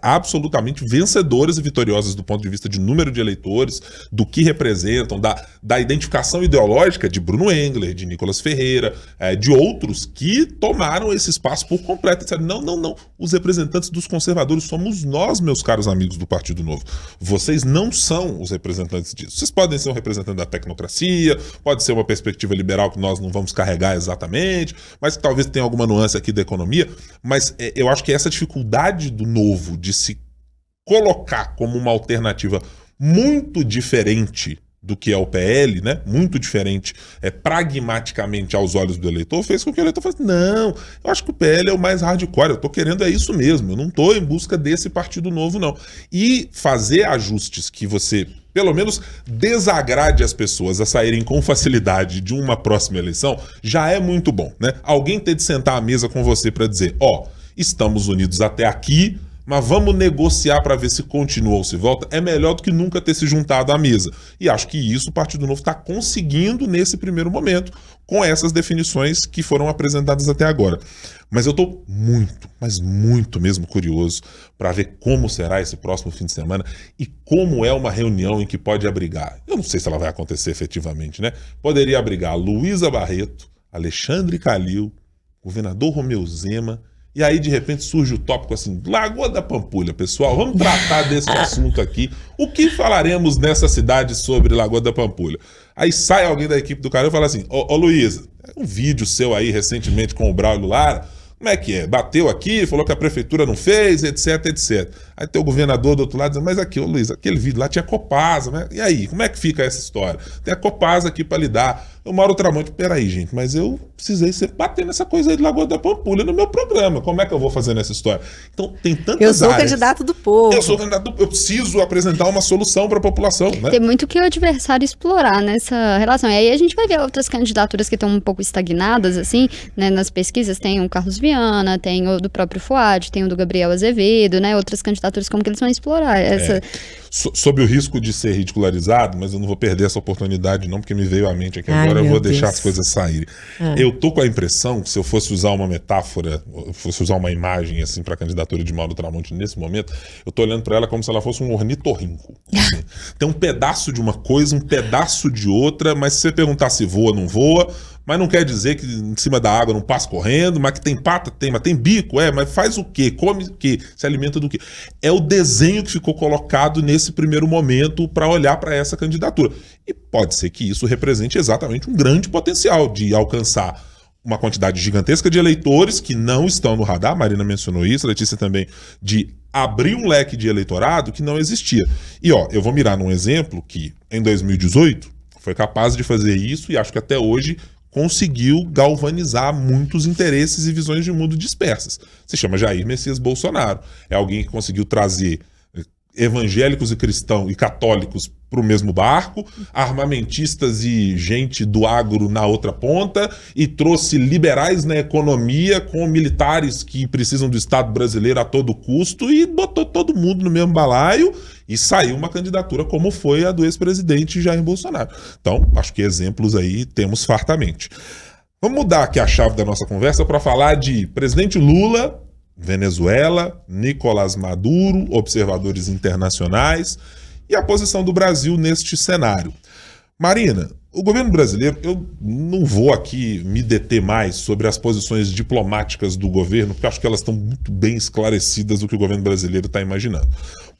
Speaker 1: absolutamente vencedoras e vitoriosas do ponto de vista de número de eleitores, do que representam, da identificação ideológica de Bruno Engler, de Nicolas Ferreira, de outros que tomaram esse espaço por completo. Disseram, não, os representantes dos conservadores somos nós, meus caros amigos do Partido Novo. Vocês não são os representantes disso. Vocês podem ser um representante da tecnocracia, pode ser uma perspectiva liberal que nós não vamos carregar exatamente, mas que talvez tenha alguma nuance aqui da economia. Mas eu acho que essa dificuldade do Novo de se colocar como uma alternativa muito diferente do que é o PL, né? Muito diferente pragmaticamente aos olhos do eleitor, fez com que o eleitor falasse, não, eu acho que o PL é o mais hardcore, eu tô querendo isso mesmo, eu não tô em busca desse Partido Novo, não. E fazer ajustes que você, pelo menos, desagrade as pessoas a saírem com facilidade de uma próxima eleição, já é muito bom, né? Alguém ter de sentar à mesa com você para dizer, estamos unidos até aqui, mas vamos negociar para ver se continua ou se volta, é melhor do que nunca ter se juntado à mesa. E acho que isso o Partido Novo está conseguindo nesse primeiro momento, com essas definições que foram apresentadas até agora. Mas eu estou muito, mas muito mesmo curioso para ver como será esse próximo fim de semana e como é uma reunião em que pode abrigar. Eu não sei se ela vai acontecer efetivamente, né? Poderia abrigar Luísa Barreto, Alexandre Calil, governador Romeu Zema. E aí, de repente, surge o tópico assim, Lagoa da Pampulha, pessoal, vamos tratar desse assunto aqui. O que falaremos nessa cidade sobre Lagoa da Pampulha? Aí sai alguém da equipe do Calil e fala assim, ô Luísa, um vídeo seu aí recentemente com o Braulio Lara, como é que é? Bateu aqui, falou que a prefeitura não fez, etc, etc. Aí tem o governador do outro lado dizendo, mas aqui, ô Luiz, aquele vídeo lá tinha Copasa, né? E aí, como é que fica essa história? Tem a Copasa aqui para lidar. O Mauro Tramonte, peraí, gente, mas eu precisei bater nessa coisa aí de Lagoa da Pampulha no meu programa. Como é que eu vou fazer nessa história? Então, tem tantas
Speaker 3: Eu sou
Speaker 1: áreas.
Speaker 3: candidato do povo.
Speaker 1: Eu sou candidato do povo. Eu preciso apresentar uma solução para a população, né?
Speaker 4: Tem muito que o adversário explorar nessa relação. E aí a gente vai ver outras candidaturas que estão um pouco estagnadas, assim, né? Nas pesquisas tem o Carlos Viana, tem o do próprio Fuad, tem o do Gabriel Azevedo, né? Outras candidaturas, como que eles vão explorar essa...
Speaker 1: Sob o risco de ser ridicularizado, mas eu não vou perder essa oportunidade não, porque me veio à mente aqui agora, eu vou deixar as coisas saírem. Eu tô com a impressão que se eu fosse usar uma metáfora, fosse usar uma imagem assim para a candidatura de Mauro Tramonte nesse momento, eu tô olhando para ela como se ela fosse um ornitorrinco. Assim. Tem um pedaço de uma coisa, um pedaço de outra, mas se você perguntar se voa, não voa, mas não quer dizer que em cima da água não passa correndo, mas que tem pata, mas tem bico, mas faz o quê? Come o quê? Se alimenta do quê? É o desenho que ficou colocado nesse primeiro momento para olhar para essa candidatura. E pode ser que isso represente exatamente um grande potencial de alcançar uma quantidade gigantesca de eleitores que não estão no radar, a Marina mencionou isso, a Letícia também, de abrir um leque de eleitorado que não existia. E eu vou mirar num exemplo que em 2018 foi capaz de fazer isso e acho que até hoje conseguiu galvanizar muitos interesses e visões de mundo dispersas. Se chama Jair Messias Bolsonaro. É alguém que conseguiu trazer evangélicos e cristãos e católicos para o mesmo barco, armamentistas e gente do agro na outra ponta, e trouxe liberais na economia com militares que precisam do Estado brasileiro a todo custo e botou todo mundo no mesmo balaio e saiu uma candidatura como foi a do ex-presidente Jair Bolsonaro. Então, acho que exemplos aí temos fartamente. Vamos mudar aqui a chave da nossa conversa para falar de presidente Lula, Venezuela, Nicolás Maduro, observadores internacionais e a posição do Brasil neste cenário. Marina, o governo brasileiro, eu não vou aqui me deter mais sobre as posições diplomáticas do governo, porque acho que elas estão muito bem esclarecidas do que o governo brasileiro está imaginando.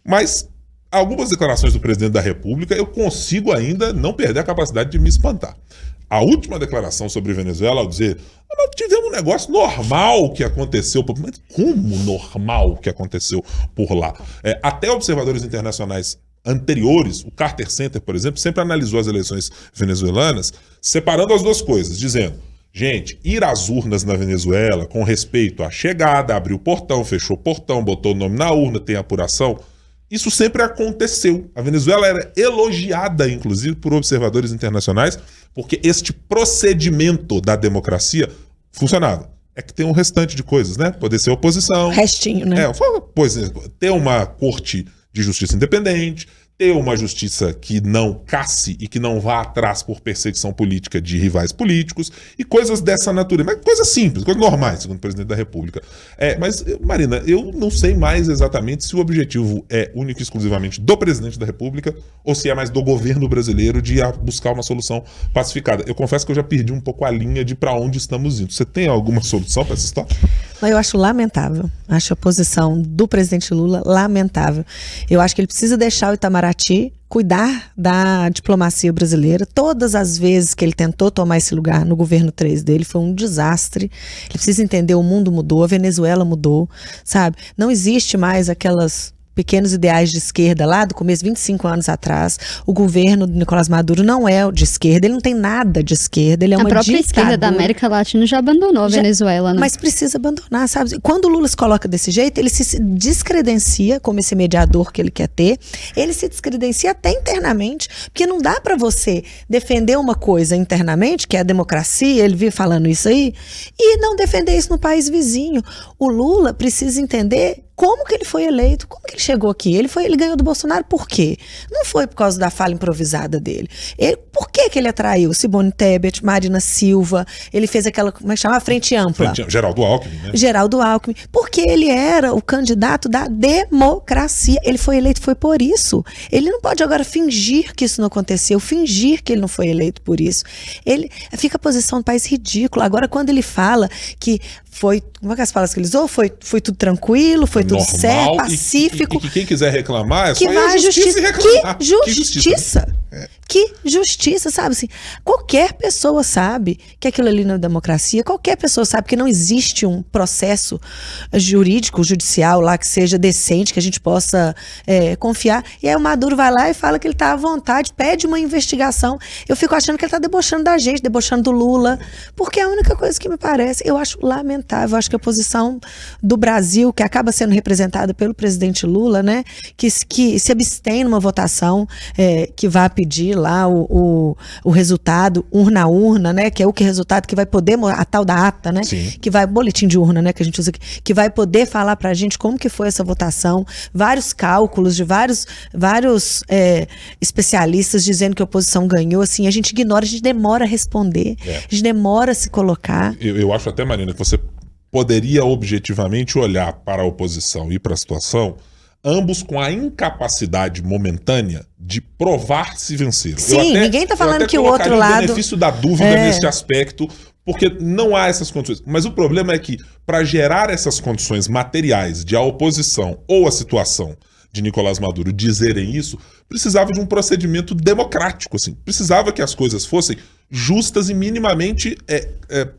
Speaker 1: Mas algumas declarações do presidente da República eu consigo ainda não perder a capacidade de me espantar. A última declaração sobre Venezuela, ao dizer, nós tivemos um negócio normal que aconteceu, mas como normal que aconteceu por lá? Até observadores internacionais anteriores, o Carter Center, por exemplo, sempre analisou as eleições venezuelanas, separando as duas coisas, dizendo, gente, ir às urnas na Venezuela com respeito à chegada, abriu o portão, fechou o portão, botou o nome na urna, tem apuração, isso sempre aconteceu. A Venezuela era elogiada, inclusive, por observadores internacionais, porque este procedimento da democracia funcionava. É que tem um restante de coisas, né? Poder ser oposição.
Speaker 3: Restinho, né?
Speaker 1: Ter uma corte de justiça independente, ter uma justiça que não casse e que não vá atrás por perseguição política de rivais políticos e coisas dessa natureza. Mas coisas simples, coisas normais, segundo o presidente da República. Mas, Marina, eu não sei mais exatamente se o objetivo é único e exclusivamente do presidente da República ou se é mais do governo brasileiro de ir buscar uma solução pacificada. Eu confesso que eu já perdi um pouco a linha de para onde estamos indo. Você tem alguma solução para essa história?
Speaker 3: Mas eu acho lamentável. Acho a posição do presidente Lula lamentável. Eu acho que ele precisa deixar o Itamaraty cuidar da diplomacia brasileira. Todas as vezes que ele tentou tomar esse lugar no governo 3 dele, foi um desastre. Ele precisa entender, o mundo mudou, a Venezuela mudou, sabe? Não existe mais aquelas pequenos ideais de esquerda lá do começo, 25 anos atrás. O governo do Nicolás Maduro não é de esquerda, ele não tem nada de esquerda, ele é uma ditadura.
Speaker 4: A própria esquerda da América Latina já abandonou a Venezuela, né?
Speaker 3: Mas precisa abandonar, sabe? Quando o Lula se coloca desse jeito, ele se descredencia como esse mediador que ele quer ter, ele se descredencia até internamente, porque não dá para você defender uma coisa internamente, que é a democracia, ele vive falando isso aí, e não defender isso no país vizinho. O Lula precisa entender como que ele foi eleito, como que ele chegou aqui. Ele ganhou do Bolsonaro por quê? Não foi por causa da fala improvisada dele. Por que ele atraiu Simone Tebet, Marina Silva, ele fez aquela, como é que chama? Frente Ampla.
Speaker 1: Geraldo Alckmin, né?
Speaker 3: Geraldo Alckmin. Porque ele era o candidato da democracia. Ele foi eleito, foi por isso. Ele não pode agora fingir que isso não aconteceu, fingir que ele não foi eleito por isso. Ele fica a posição do país ridícula. Agora, quando ele fala que foi, como é que as palavras que ele usou? Foi tudo tranquilo, foi tudo
Speaker 1: normal,
Speaker 3: certo, pacífico.
Speaker 1: E que quem quiser reclamar é
Speaker 3: que
Speaker 1: só ir à justiça e reclamar.
Speaker 3: Que justiça! Que justiça, sabe? Assim, qualquer pessoa sabe que aquilo ali não é democracia, qualquer pessoa sabe que não existe um processo jurídico, judicial lá que seja decente, que a gente possa confiar. E aí o Maduro vai lá e fala que ele está à vontade, pede uma investigação. Eu fico achando que ele está debochando da gente, debochando do Lula, porque é a única coisa que me parece, eu acho lamentável, eu acho que a posição do Brasil, que acaba sendo representada pelo presidente Lula, né, que se abstém numa votação que vai pedir lá o resultado, urna a urna, né? Que é o resultado que vai poder, a tal da ata, né?
Speaker 1: Sim.
Speaker 3: Que vai, boletim de urna, né? Que a gente usa aqui, que vai poder falar pra gente como que foi essa votação, vários cálculos de vários especialistas dizendo que a oposição ganhou, assim, a gente ignora, a gente demora a responder, a gente demora a se colocar.
Speaker 1: Eu acho até, Marina, que você poderia objetivamente olhar para a oposição e para a situação, ambos com a incapacidade momentânea de provar se venceram.
Speaker 3: Sim, ninguém está falando que o outro lado...
Speaker 1: o benefício da dúvida nesse aspecto, porque não há essas condições. Mas o problema é que, para gerar essas condições materiais de a oposição ou a situação de Nicolás Maduro dizerem isso, precisava de um procedimento democrático, assim. Precisava que as coisas fossem justas e minimamente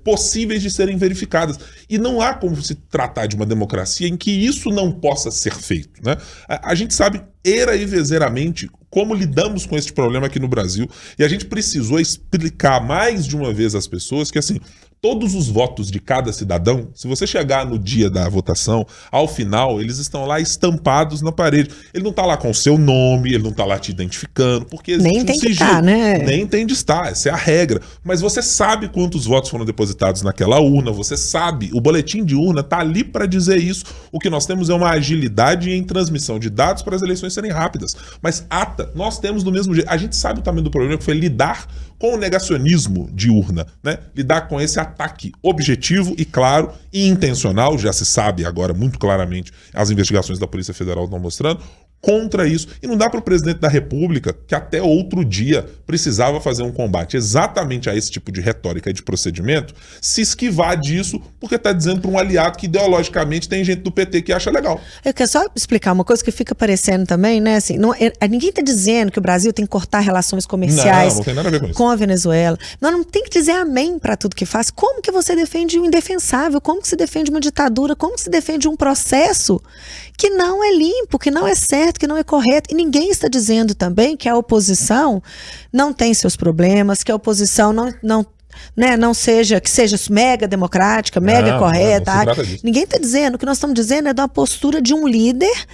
Speaker 1: possíveis de serem verificadas. E não há como se tratar de uma democracia em que isso não possa ser feito, né? A gente sabe era e vezeramente como lidamos com este problema aqui no Brasil, e a gente precisou explicar mais de uma vez às pessoas que, assim, todos os votos de cada cidadão, se você chegar no dia da votação, ao final, eles estão lá estampados na parede. Ele não está lá com o seu nome, ele não está lá te identificando, porque existe
Speaker 3: nem tem que estar, né?
Speaker 1: Nem tem de estar, essa é a regra. Mas você sabe quantos votos foram depositados naquela urna, você sabe, o boletim de urna está ali para dizer isso. O que nós temos é uma agilidade em transmissão de dados para as eleições serem rápidas. Mas ata, nós temos do mesmo jeito. A gente sabe o tamanho do problema, que foi lidar com o negacionismo de urna, né? Lidar com esse ataque objetivo e claro e intencional, já se sabe agora muito claramente, as investigações da Polícia Federal estão mostrando, contra isso. E não dá para o presidente da República, que até outro dia precisava fazer um combate exatamente a esse tipo de retórica e de procedimento, se esquivar disso porque está dizendo para um aliado que ideologicamente tem gente do PT que acha legal.
Speaker 3: Eu quero só explicar uma coisa que fica parecendo também, né? Assim, ninguém está dizendo que o Brasil tem que cortar relações comerciais
Speaker 1: não tem nada a ver com isso.
Speaker 3: Com a Venezuela. Não tem que dizer amém para tudo que faz. Como que você defende o indefensável? Como que se defende uma ditadura? Como que se defende um processo que não é limpo, que não é certo, que não é correto? E ninguém está dizendo também que a oposição não tem seus problemas, que a oposição né, que seja mega democrática, mega correta.
Speaker 1: Não se trata disso.
Speaker 3: Ninguém está dizendo. O que nós estamos dizendo é de uma postura de um líder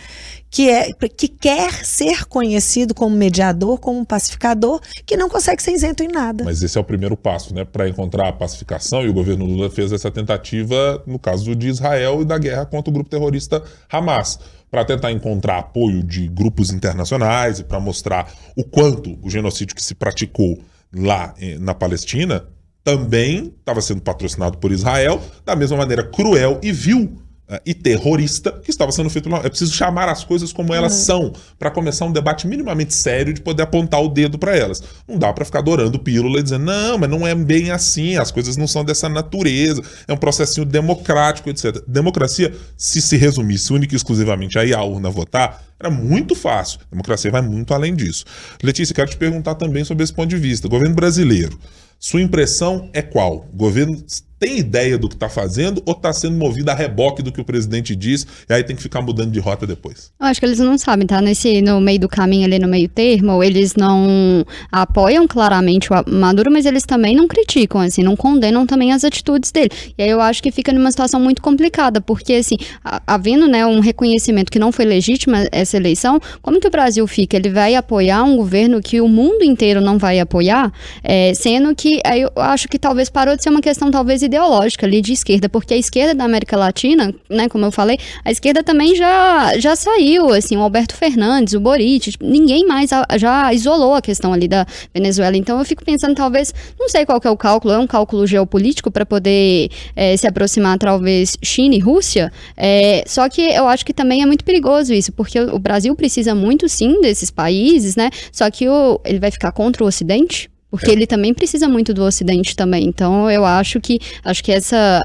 Speaker 3: que quer ser conhecido como mediador, como pacificador, que não consegue ser isento em nada.
Speaker 1: Mas esse é o primeiro passo, né, para encontrar a pacificação, e o governo Lula fez essa tentativa no caso de Israel e da guerra contra o grupo terrorista Hamas, para tentar encontrar apoio de grupos internacionais e para mostrar o quanto o genocídio que se praticou lá na Palestina também estava sendo patrocinado por Israel, da mesma maneira cruel e vil e terrorista que estava sendo feito lá. É preciso chamar as coisas como elas são, para começar um debate minimamente sério de poder apontar o dedo para elas. Não dá para ficar adorando pílula e dizendo, não, mas não é bem assim, as coisas não são dessa natureza, é um processinho democrático, etc. Democracia, se resumisse única e exclusivamente a ir à urna votar, era muito fácil. A democracia vai muito além disso. Letícia, quero te perguntar também sobre esse ponto de vista. Governo brasileiro, sua impressão é qual? O governo tem ideia do que está fazendo ou está sendo movido a reboque do que o presidente diz e aí tem que ficar mudando de rota depois?
Speaker 4: Eu acho que eles não sabem, tá? No meio do caminho ali, no meio termo, eles não apoiam claramente o Maduro, mas eles também não criticam, assim, não condenam também as atitudes dele. E aí eu acho que fica numa situação muito complicada, porque, assim, havendo, né, um reconhecimento que não foi legítima essa eleição, como que o Brasil fica? Ele vai apoiar um governo que o mundo inteiro não vai apoiar, sendo que aí eu acho que talvez parou de ser uma questão talvez ideológica ali de esquerda, porque a esquerda da América Latina, né, como eu falei, a esquerda também já saiu, assim, o Alberto Fernandes, o Boric, ninguém mais já isolou a questão ali da Venezuela. Então eu fico pensando, talvez, não sei qual que é o cálculo, é um cálculo geopolítico para poder se aproximar, talvez, China e Rússia, só que eu acho que também é muito perigoso isso, porque o Brasil precisa muito, sim, desses países, né, só que ele vai ficar contra o Ocidente, porque ele também precisa muito do Ocidente também. Então, eu acho que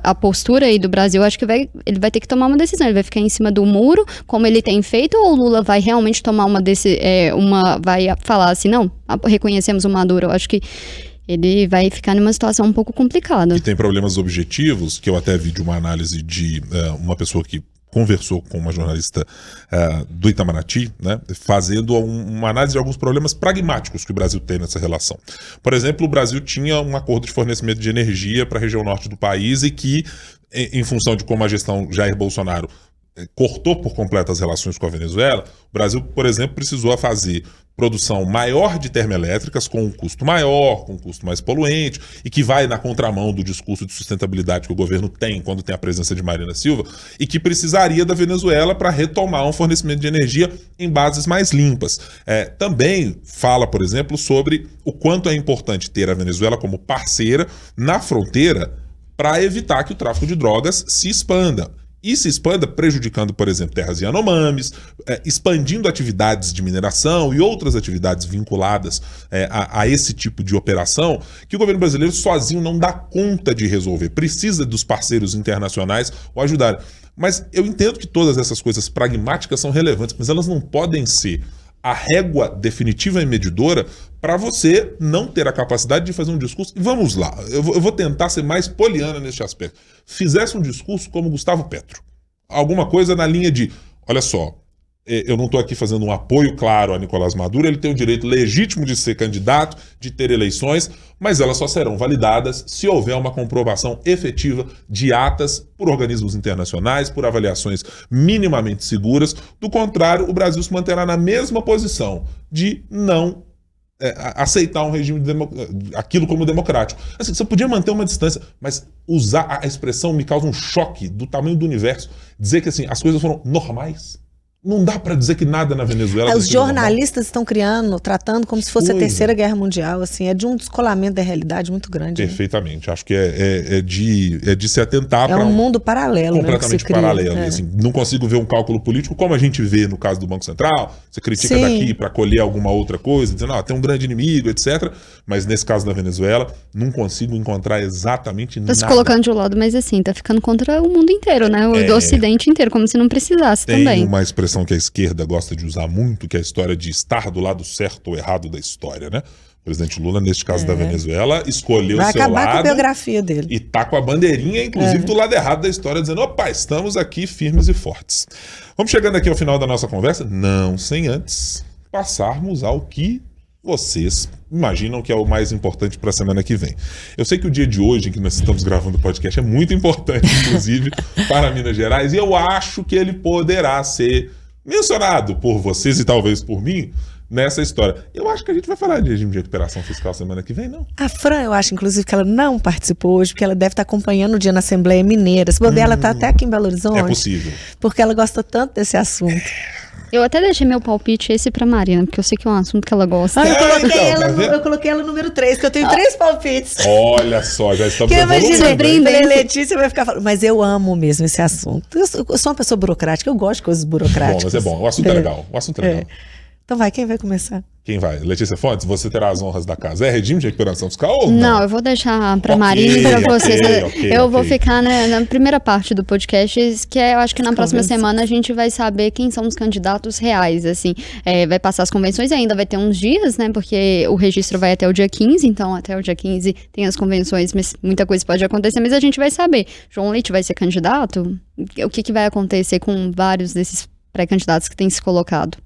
Speaker 4: a postura aí do Brasil, acho que ele vai ter que tomar uma decisão. Ele vai ficar em cima do muro, como ele tem feito, ou o Lula vai realmente tomar vai falar assim, não, reconhecemos o Maduro. Eu acho que ele vai ficar numa situação um pouco complicada.
Speaker 1: E tem problemas objetivos, que eu até vi de uma análise de uma pessoa que conversou com uma jornalista do Itamaraty, né, fazendo uma análise de alguns problemas pragmáticos que o Brasil tem nessa relação. Por exemplo, o Brasil tinha um acordo de fornecimento de energia para a região norte do país e que, em função de como a gestão Jair Bolsonaro cortou por completo as relações com a Venezuela, o Brasil, por exemplo, precisou fazer produção maior de termoelétricas com um custo maior, com um custo mais poluente, e que vai na contramão do discurso de sustentabilidade que o governo tem quando tem a presença de Marina Silva, e que precisaria da Venezuela para retomar um fornecimento de energia em bases mais limpas. Também fala, por exemplo, sobre o quanto é importante ter a Venezuela como parceira na fronteira para evitar que o tráfico de drogas se expanda. E se expanda prejudicando, por exemplo, terras Yanomamis, expandindo atividades de mineração e outras atividades vinculadas a esse tipo de operação, que o governo brasileiro sozinho não dá conta de resolver. Precisa dos parceiros internacionais o ajudarem. Mas eu entendo que todas essas coisas pragmáticas são relevantes, mas elas não podem ser a régua definitiva e medidora para você não ter a capacidade de fazer um discurso. E vamos lá, eu vou tentar ser mais poliana neste aspecto. Fizesse um discurso como Gustavo Petro. Alguma coisa na linha de, olha só, eu não estou aqui fazendo um apoio claro a Nicolás Maduro, ele tem o direito legítimo de ser candidato, de ter eleições, mas elas só serão validadas se houver uma comprovação efetiva de atas por organismos internacionais, por avaliações minimamente seguras. Do contrário, o Brasil se manterá na mesma posição de não aceitar um regime aquilo como democrático. Assim, você podia manter uma distância, mas usar a expressão me causa um choque do tamanho do universo. Dizer que assim, as coisas foram normais. Não dá para dizer que nada na Venezuela...
Speaker 3: Os jornalistas estão tratando como se fosse a Terceira Guerra Mundial, assim, é de um descolamento da realidade muito grande.
Speaker 1: Perfeitamente, né? Acho que é de se atentar para
Speaker 3: um mundo paralelo,
Speaker 1: completamente paralelo. Assim, não consigo ver um cálculo político como a gente vê no caso do Banco Central, você critica daqui para colher alguma outra coisa, dizendo, tem um grande inimigo, etc. Mas nesse caso da Venezuela, não consigo encontrar exatamente nada.
Speaker 4: Tá se colocando de um lado, mas assim, tá ficando contra o mundo inteiro, né? Do Ocidente inteiro, como se não precisasse também.
Speaker 1: Tem uma expressão que a esquerda gosta de usar muito, que é a história de estar do lado certo ou errado da história, né? O presidente Lula, neste caso da Venezuela, escolheu o seu lado. Vai acabar com a
Speaker 3: biografia dele.
Speaker 1: E tá com a bandeirinha, inclusive, do lado errado da história, dizendo, opa, estamos aqui firmes e fortes. Vamos chegando aqui ao final da nossa conversa, não sem antes passarmos ao que vocês imaginam que é o mais importante para a semana que vem. Eu sei que o dia de hoje, em que nós estamos gravando o podcast, é muito importante, inclusive, para Minas Gerais, e eu acho que ele poderá ser mencionado por vocês e talvez por mim nessa história. Eu acho que a gente vai falar de regime de recuperação fiscal semana que vem, não?
Speaker 3: A Fran, eu acho, inclusive, que ela não participou hoje, porque ela deve estar acompanhando o dia na Assembleia Mineira. Se bobear, ela está até aqui em Belo Horizonte.
Speaker 1: É possível.
Speaker 3: Porque ela gosta tanto desse assunto.
Speaker 4: Eu até deixei meu palpite esse pra Marina, porque eu sei que é um assunto que ela gosta.
Speaker 3: Eu coloquei ela número 3, porque eu tenho 3 palpites.
Speaker 1: Olha só, já estamos...
Speaker 3: Que eu imaginei,
Speaker 4: hein?
Speaker 3: Letícia vai ficar falando, mas eu amo mesmo esse assunto. Eu sou uma pessoa burocrática, eu gosto de coisas burocráticas.
Speaker 1: Bom, mas é bom, o assunto é legal. O assunto é legal.
Speaker 3: Então vai, quem vai começar?
Speaker 1: Quem vai? Letícia Fontes, você terá as honras da casa. É regime de recuperação fiscal ou não?
Speaker 4: Não, eu vou deixar pra Marina e pra vocês. Eu vou ficar na primeira parte do podcast, que eu acho que na próxima semana a gente vai saber quem são os candidatos reais, assim. Vai passar as convenções, ainda vai ter uns dias, né, porque o registro vai até o dia 15, então até o dia 15 tem as convenções, mas muita coisa pode acontecer, mas a gente vai saber. João Leite vai ser candidato? O que vai acontecer com vários desses pré-candidatos que têm se colocado?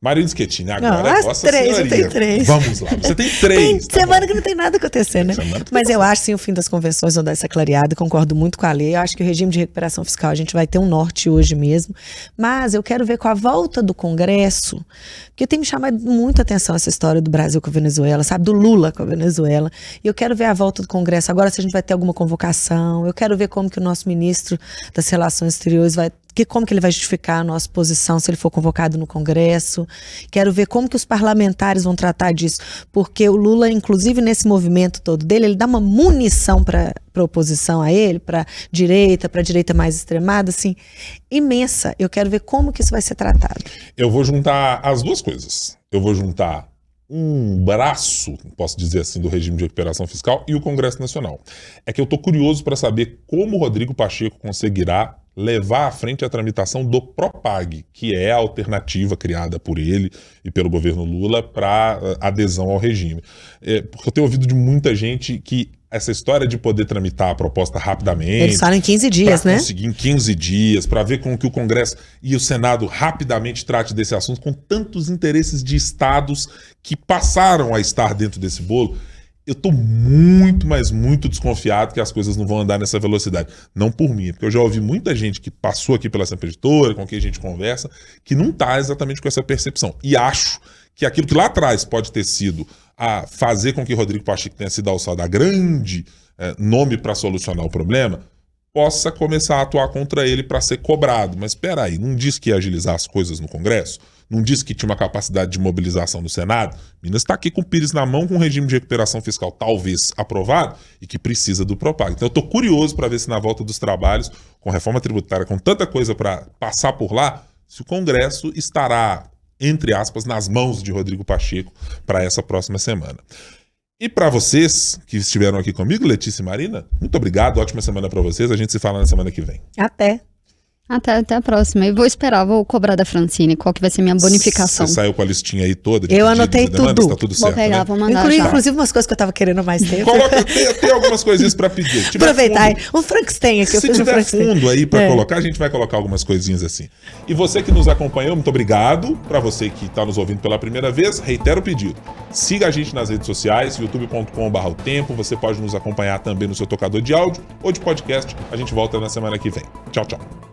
Speaker 1: Marina Schettini, agora
Speaker 3: não, as 3, eu tenho 3.
Speaker 1: Vamos lá, você tem 3.
Speaker 3: Tem semana que não tem nada acontecendo, né? Mas eu acho, sim, o fim das convenções vão dar essa clareada, concordo muito com a Lê. Eu acho que o regime de recuperação fiscal, a gente vai ter um norte hoje mesmo. Mas eu quero ver com a volta do Congresso, porque tem me chamado muito a atenção essa história do Brasil com a Venezuela, sabe? Do Lula com a Venezuela. E eu quero ver a volta do Congresso agora, se a gente vai ter alguma convocação. Eu quero ver como que o nosso ministro das Relações Exteriores como que ele vai justificar a nossa posição se ele for convocado no Congresso. Quero ver como que os parlamentares vão tratar disso, porque o Lula, inclusive nesse movimento todo dele, ele dá uma munição para a oposição a ele, para direita mais extremada, assim, imensa. Eu quero ver como que isso vai ser tratado.
Speaker 1: Eu vou juntar as duas coisas. Eu vou juntar um braço, posso dizer assim, do regime de recuperação fiscal e o Congresso Nacional. É que eu estou curioso para saber como o Rodrigo Pacheco conseguirá levar à frente a tramitação do PROPAG, que é a alternativa criada por ele e pelo governo Lula para adesão ao regime. Porque eu tenho ouvido de muita gente que essa história de poder tramitar a proposta rapidamente...
Speaker 3: Eles falam em 15 dias, né?
Speaker 1: Conseguir em 15 dias, para ver como que o Congresso e o Senado rapidamente trate desse assunto, com tantos interesses de estados que passaram a estar dentro desse bolo. Eu estou muito, mas muito desconfiado que as coisas não vão andar nessa velocidade. Não por mim, porque eu já ouvi muita gente que passou aqui pela Sempre Editora, com quem a gente conversa, que não está exatamente com essa percepção. E acho que aquilo que lá atrás pode ter sido a fazer com que Rodrigo Pacheco tenha sido alçado a grande nome para solucionar o problema, possa começar a atuar contra ele para ser cobrado. Mas espera aí, não diz que ia agilizar as coisas no Congresso? Não disse que tinha uma capacidade de mobilização no Senado? Minas está aqui com o Pires na mão, com um regime de recuperação fiscal talvez aprovado e que precisa do PROPAG. Então eu estou curioso para ver se na volta dos trabalhos, com reforma tributária, com tanta coisa para passar por lá, se o Congresso estará, entre aspas, nas mãos de Rodrigo Pacheco para essa próxima semana. E para vocês que estiveram aqui comigo, Letícia e Marina, muito obrigado, ótima semana para vocês. A gente se fala na semana que vem.
Speaker 3: Até
Speaker 4: a próxima. E vou cobrar da Francine qual que vai ser minha bonificação.
Speaker 1: Você saiu com a listinha aí toda?
Speaker 3: Eu anotei tudo.
Speaker 1: Tá tudo certo,
Speaker 4: vou pegar,
Speaker 1: né?
Speaker 4: vou mandar já.
Speaker 3: Inclusive umas coisas que eu tava querendo há mais tempo.
Speaker 1: Tem algumas coisinhas para pedir.
Speaker 3: Aproveitar, um Frankenstein aqui.
Speaker 1: Se tiver fundo aí para colocar, a gente vai colocar algumas coisinhas assim. E você que nos acompanhou, muito obrigado. Para você que está nos ouvindo pela primeira vez, reitero o pedido. Siga a gente nas redes sociais, youtube.com/otempo. Você pode nos acompanhar também no seu tocador de áudio ou de podcast. A gente volta na semana que vem. Tchau, tchau.